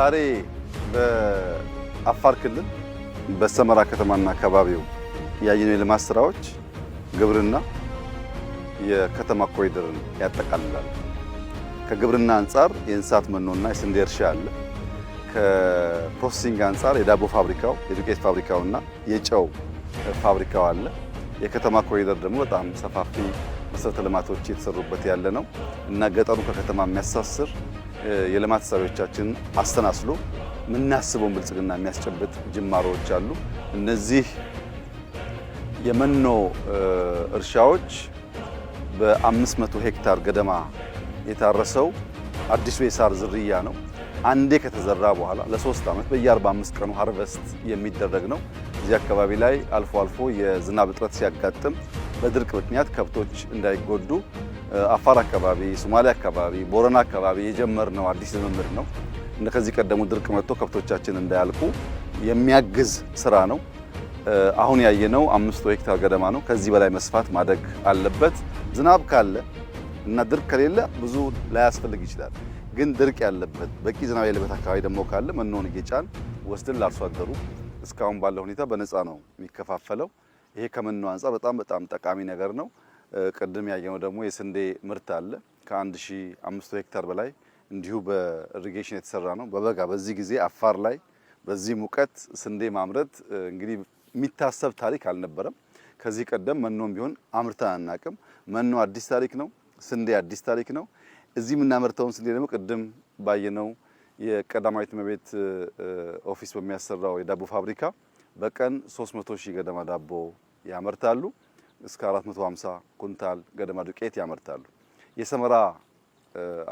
ዛሬ በአፋር ክልል በሰመራ ከተማና አካባቢው ያየነው የልማት ስራዎች ግብርና የከተማ ኮሪደርን ያጠቃልላል። ከግብርና አንጻር የእንስሳት መኖና የስንዴ እርሻ አለ። ከፕሮሰሲንግ አንጻር የዳቦ ፋብሪካው፣ የዱቄት ፋብሪካውና የጨው ፋብሪካው አለ። የከተማ ኮሪደር ደግሞ በጣም ሰፋፊ መሰረተ ልማቶች የተሰሩበት ያለ ነው እና ገጠሩ ከከተማ የሚያሳስር የልማት ሰሪዎቻችን አስተናስሎ የምናስበውን ብልጽግና የሚያስጨብጥ ጅማሮዎች አሉ። እነዚህ የመኖ እርሻዎች በ500 ሄክታር ገደማ የታረሰው አዲሱ የሳር ዝርያ ነው። አንዴ ከተዘራ በኋላ ለ3 ዓመት በየ45 ቀኑ ሃርቨስት የሚደረግ ነው። እዚህ አካባቢ ላይ አልፎ አልፎ የዝናብ እጥረት ሲያጋጥም በድርቅ ምክንያት ከብቶች እንዳይጎዱ አፋር አካባቢ፣ ሶማሊያ አካባቢ፣ ቦረና አካባቢ የጀመርነው አዲስ ልምምድ ነው። እንደ ከዚህ ቀደሙ ድርቅ መጥቶ ከብቶቻችን እንዳያልቁ የሚያግዝ ስራ ነው። አሁን ያየነው 500 ሄክታር ገደማ ነው። ከዚህ በላይ መስፋት ማደግ አለበት። ዝናብ ካለ እና ድርቅ ከሌለ ብዙ ላያስፈልግ ይችላል። ግን ድርቅ ያለበት በቂ ዝናብ ያለበት አካባቢ ደግሞ ካለ መኖን እየጫን ወስደን ለአርሶ አደሩ እስካሁን ባለው ሁኔታ በነፃ ነው የሚከፋፈለው። ይሄ ከመኖ አንጻር በጣም ጠቃሚ ነገር ነው። ቅድም ያየነው ደግሞ የስንዴ ምርት አለ። ከ1500 ሄክታር በላይ እንዲሁ በኢሪጌሽን የተሰራ ነው። በበጋ በዚህ ጊዜ አፋር ላይ በዚህ ሙቀት ስንዴ ማምረት እንግዲህ የሚታሰብ ታሪክ አልነበረም። ከዚህ ቀደም መኖም ቢሆን አምርተን አናቅም። መኖ አዲስ ታሪክ ነው። ስንዴ አዲስ ታሪክ ነው። እዚህ የምናመርተውን ስንዴ ደግሞ ቅድም ባየነው የቀዳማዊት እመቤት ኦፊስ በሚያሰራው የዳቦ ፋብሪካ በቀን 300 ሺህ ገደማ ዳቦ ያመርታሉ። እስከ 450 ኩንታል ገደማ ዱቄት ያመርታሉ። የሰመራ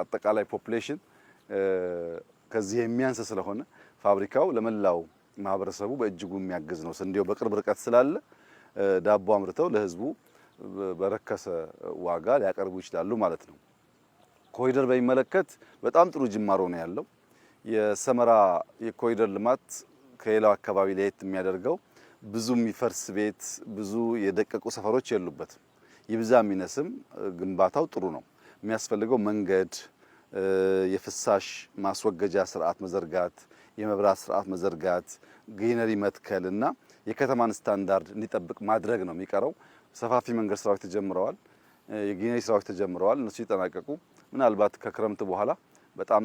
አጠቃላይ ፖፑሌሽን ከዚህ የሚያንስ ስለሆነ ፋብሪካው ለመላው ማህበረሰቡ በእጅጉ የሚያግዝ ነው። ስንዴው በቅርብ ርቀት ስላለ ዳቦ አምርተው ለህዝቡ በረከሰ ዋጋ ሊያቀርቡ ይችላሉ ማለት ነው። ኮሪደር በሚመለከት በጣም ጥሩ ጅማሮ ነው ያለው። የሰመራ የኮሪደር ልማት ከሌላው አካባቢ ለየት የሚያደርገው ብዙ የሚፈርስ ቤት፣ ብዙ የደቀቁ ሰፈሮች የሉበትም። ይብዛ የሚነስም ግንባታው ጥሩ ነው። የሚያስፈልገው መንገድ፣ የፍሳሽ ማስወገጃ ስርዓት መዘርጋት፣ የመብራት ስርዓት መዘርጋት፣ ግሪነሪ መትከል እና የከተማን ስታንዳርድ እንዲጠብቅ ማድረግ ነው የሚቀረው። ሰፋፊ መንገድ ስራዎች ተጀምረዋል። የግሪነሪ ስራዎች ተጀምረዋል። እነሱ ይጠናቀቁ ምናልባት ከክረምት በኋላ በጣም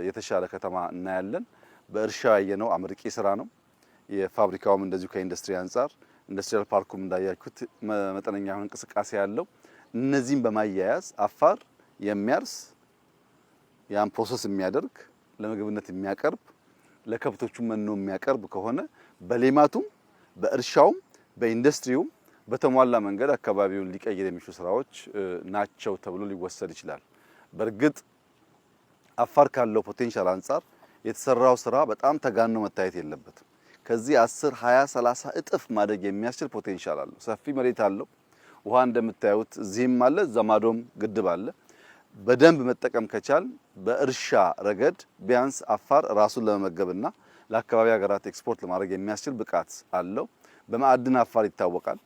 የተሻለ ከተማ እናያለን። በእርሻ ያየነው አመርቂ ስራ ነው። የፋብሪካውም እንደዚሁ ከኢንዱስትሪ አንጻር ኢንዱስትሪያል ፓርኩም እንዳያችሁት መጠነኛ የሆነ እንቅስቃሴ ያለው። እነዚህም በማያያዝ አፋር የሚያርስ ያን ፕሮሰስ የሚያደርግ ለምግብነት የሚያቀርብ ለከብቶቹ መኖ የሚያቀርብ ከሆነ በሌማቱም በእርሻውም በኢንዱስትሪውም በተሟላ መንገድ አካባቢውን ሊቀይር የሚችሉ ስራዎች ናቸው ተብሎ ሊወሰድ ይችላል። በእርግጥ አፋር ካለው ፖቴንሻል አንጻር የተሰራው ስራ በጣም ተጋኖ መታየት የለበትም። ከዚህ 10፣ 20፣ 30 እጥፍ ማደግ የሚያስችል ፖቴንሻል አለው። ሰፊ መሬት አለው። ውሃ እንደምታዩት እዚህም አለ፣ ዘማዶም ግድብ አለ። በደንብ መጠቀም ከቻል በእርሻ ረገድ ቢያንስ አፋር ራሱን ለመመገብና ለአካባቢ ሀገራት ኤክስፖርት ለማድረግ የሚያስችል ብቃት አለው። በማዕድን አፋር ይታወቃል።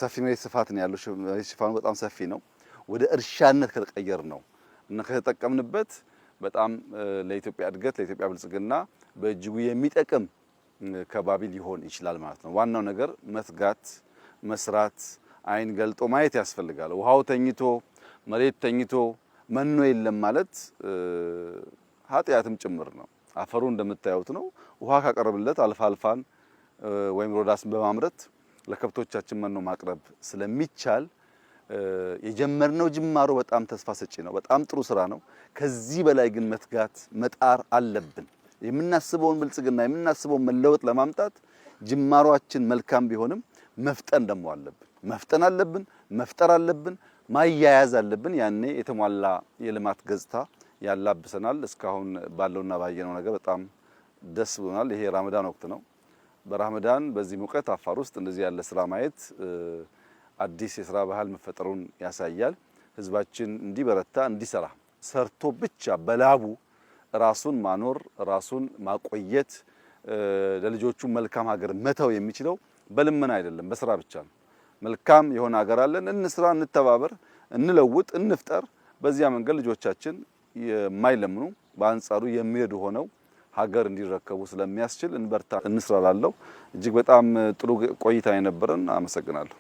ሰፊ መሬት ስፋት ነው ያለው። ሽፋኑ በጣም ሰፊ ነው። ወደ እርሻነት ከተቀየር ነው እና ከተጠቀምንበት በጣም ለኢትዮጵያ እድገት ለኢትዮጵያ ብልጽግና በእጅጉ የሚጠቅም ከባቢ ሊሆን ይችላል ማለት ነው። ዋናው ነገር መትጋት፣ መስራት፣ አይን ገልጦ ማየት ያስፈልጋል። ውሃው ተኝቶ መሬት ተኝቶ መኖ የለም ማለት ኃጢአትም ጭምር ነው። አፈሩ እንደምታዩት ነው። ውሃ ካቀረብለት አልፋልፋን ወይም ሮዳስን በማምረት ለከብቶቻችን መኖ ማቅረብ ስለሚቻል የጀመርነው ጅማሮ በጣም ተስፋ ሰጪ ነው። በጣም ጥሩ ስራ ነው። ከዚህ በላይ ግን መትጋት መጣር አለብን። የምናስበውን ብልጽግና የምናስበውን መለወጥ ለማምጣት ጅማሮአችን መልካም ቢሆንም መፍጠን ደግሞ አለብን። መፍጠን አለብን፣ መፍጠር አለብን፣ ማያያዝ አለብን። ያኔ የተሟላ የልማት ገጽታ ያላብሰናል። እስካሁን ባለውና ባየነው ነገር በጣም ደስ ብሎናል። ይሄ ራመዳን ወቅት ነው። በራመዳን በዚህ ሙቀት አፋር ውስጥ እንደዚህ ያለ ስራ ማየት አዲስ የስራ ባህል መፈጠሩን ያሳያል። ህዝባችን እንዲበረታ እንዲሰራ ሰርቶ ብቻ በላቡ ራሱን ማኖር ራሱን ማቆየት ለልጆቹ መልካም ሀገር መተው የሚችለው በልመና አይደለም፣ በስራ ብቻ ነው። መልካም የሆነ ሀገር አለን፣ እንስራ፣ እንተባበር፣ እንለውጥ፣ እንፍጠር። በዚያ መንገድ ልጆቻችን የማይለምኑ በአንጻሩ የሚረዱ ሆነው ሀገር እንዲረከቡ ስለሚያስችል እንበርታ እንስራላለሁ። እጅግ በጣም ጥሩ ቆይታ የነበረን። አመሰግናለሁ።